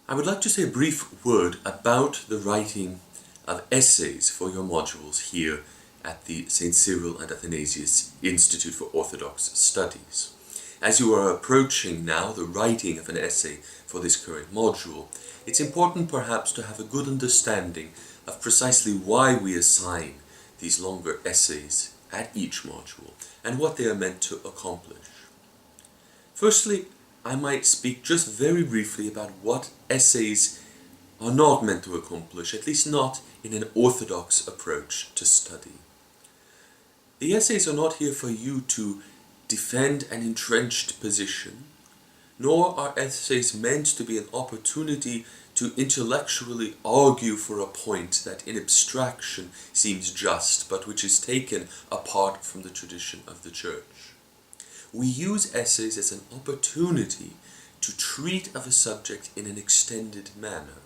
I would like to say a brief word about the writing of essays for your modules here at the St. Cyril and Athanasius Institute for Orthodox Studies. As you are approaching now the writing of an essay for this current module, it's important perhaps to have a good understanding of precisely why we assign these longer essays at each module and what they are meant to accomplish. Firstly, I might speak just very briefly about what essays are not meant to accomplish, at least not in an orthodox approach to study. The essays are not here for you to defend an entrenched position, nor are essays meant to be an opportunity to intellectually argue for a point that in abstraction seems just, but which is taken apart from the tradition of the Church. We use essays as an opportunity to treat of a subject in an extended manner.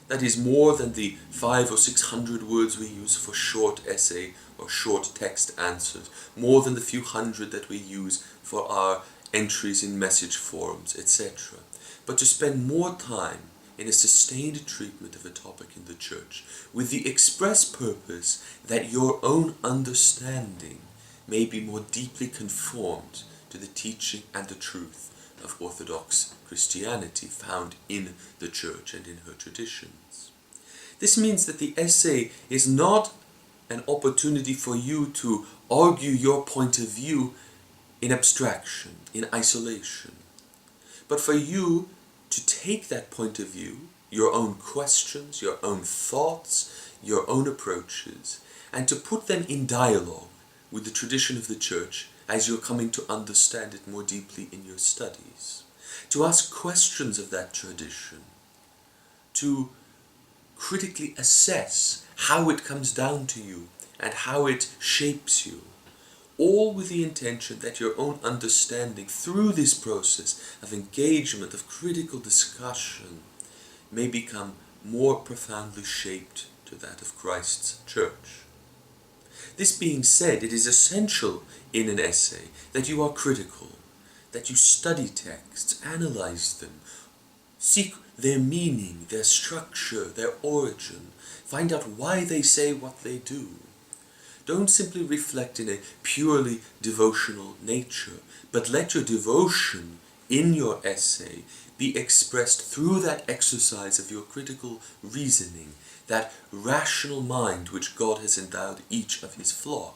That is more than the 500 or 600 words we use for short essay or short text answers, more than the few hundred that we use for our entries in message forums, etc. But to spend more time in a sustained treatment of a topic in the Church, with the express purpose that your own understanding may be more deeply conformed to the teaching and the truth of Orthodox Christianity found in the Church and in her traditions. This means that the essay is not an opportunity for you to argue your point of view in abstraction, in isolation, but for you to take that point of view, your own questions, your own thoughts, your own approaches, and to put them in dialogue with the tradition of the Church as you're coming to understand it more deeply in your studies. To ask questions of that tradition, to critically assess how it comes down to you and how it shapes you, all with the intention that your own understanding through this process of engagement, of critical discussion, may become more profoundly shaped to that of Christ's Church. This being said, it is essential in an essay that you are critical, that you study texts, analyze them, seek their meaning, their structure, their origin, find out why they say what they do. Don't simply reflect in a purely devotional nature, but let your devotion in your essay be expressed through that exercise of your critical reasoning, that rational mind which God has endowed each of his flock.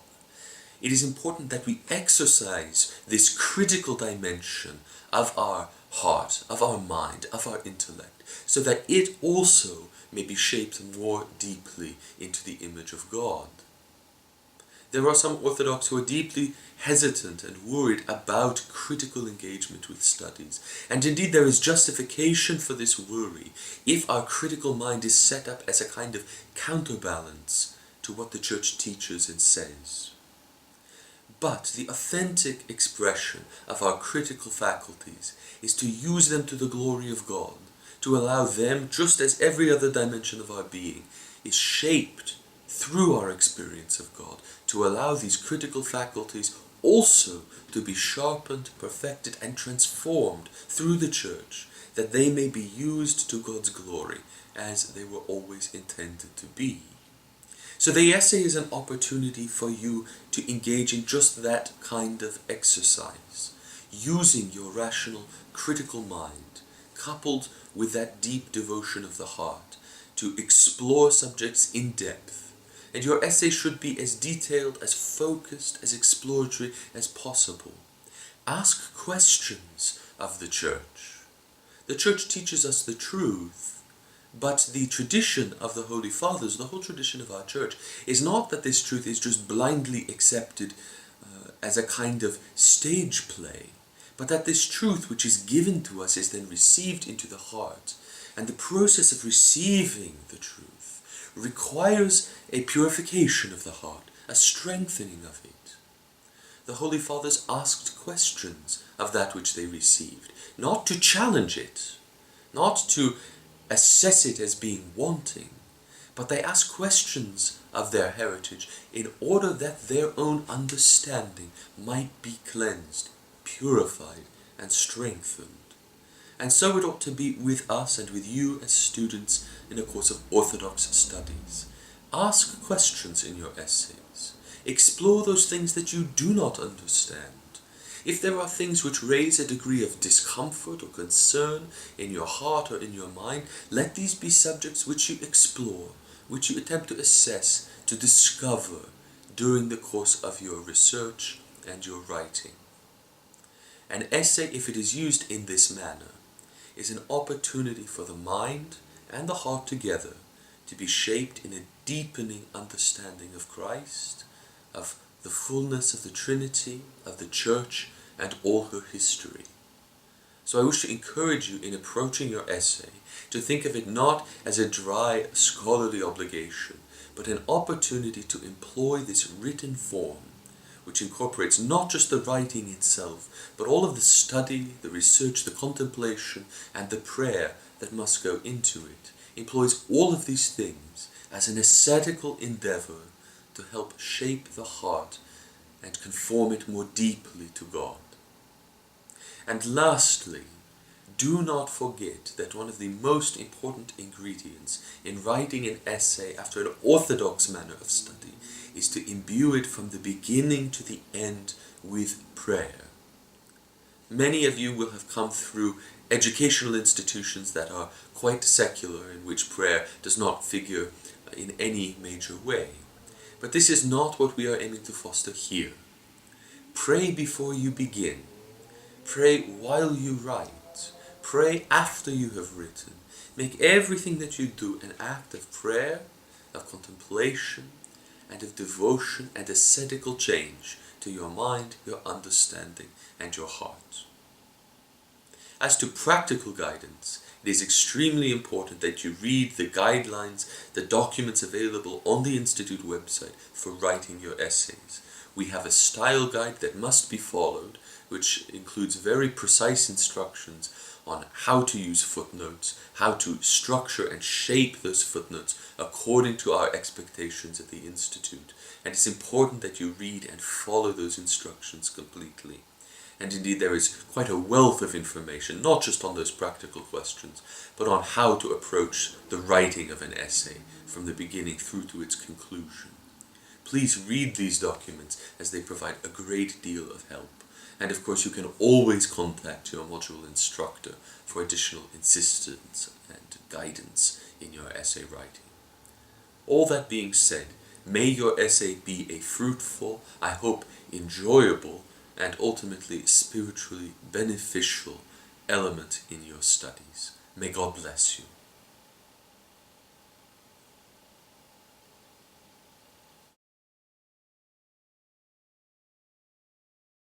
It is important that we exercise this critical dimension of our heart, of our mind, of our intellect, so that it also may be shaped more deeply into the image of God. There are some Orthodox who are deeply hesitant and worried about critical engagement with studies. And indeed there is justification for this worry if our critical mind is set up as a kind of counterbalance to what the Church teaches and says. But the authentic expression of our critical faculties is to use them to the glory of God, to allow them, just as every other dimension of our being is shaped through our experience of God, to allow these critical faculties also to be sharpened, perfected, and transformed through the Church, that they may be used to God's glory, as they were always intended to be. So the essay is an opportunity for you to engage in just that kind of exercise, using your rational, critical mind, coupled with that deep devotion of the heart, to explore subjects in depth. And your essay should be as detailed, as focused, as exploratory as possible. Ask questions of the Church. The Church teaches us the truth, but the tradition of the Holy Fathers, the whole tradition of our Church, is not that this truth is just blindly accepted as a kind of stage play, but that this truth which is given to us is then received into the heart. And the process of receiving the truth requires a purification of the heart, a strengthening of it. The Holy Fathers asked questions of that which they received, not to challenge it, not to assess it as being wanting, but they asked questions of their heritage in order that their own understanding might be cleansed, purified, and strengthened. And so it ought to be with us and with you as students in a course of Orthodox studies. Ask questions in your essays. Explore those things that you do not understand. If there are things which raise a degree of discomfort or concern in your heart or in your mind, let these be subjects which you explore, which you attempt to assess, to discover during the course of your research and your writing. An essay, if it is used in this manner, is an opportunity for the mind and the heart together to be shaped in a deepening understanding of Christ, of the fullness of the Trinity, of the Church, and all her history. So I wish to encourage you in approaching your essay to think of it not as a dry scholarly obligation, but an opportunity to employ this written form, which incorporates not just the writing itself, but all of the study, the research, the contemplation, and the prayer that must go into it, employs all of these things as an ascetical endeavor to help shape the heart and conform it more deeply to God. And lastly, do not forget that one of the most important ingredients in writing an essay after an orthodox manner of study is to imbue it from the beginning to the end with prayer. Many of you will have come through educational institutions that are quite secular, in which prayer does not figure in any major way. But this is not what we are aiming to foster here. Pray before you begin. Pray while you write. Pray after you have written. Make everything that you do an act of prayer, of contemplation, and of devotion and ascetical change to your mind, your understanding, and your heart. As to practical guidance, it is extremely important that you read the guidelines, the documents available on the Institute website for writing your essays. We have a style guide that must be followed, which includes very precise instructions on how to use footnotes, how to structure and shape those footnotes according to our expectations at the Institute. And it's important that you read and follow those instructions completely. And indeed there is quite a wealth of information, not just on those practical questions, but on how to approach the writing of an essay from the beginning through to its conclusion. Please read these documents as they provide a great deal of help. And of course you can always contact your module instructor for additional assistance and guidance in your essay writing. All that being said, may your essay be a fruitful, I hope enjoyable, and ultimately spiritually beneficial element in your studies. May God bless you.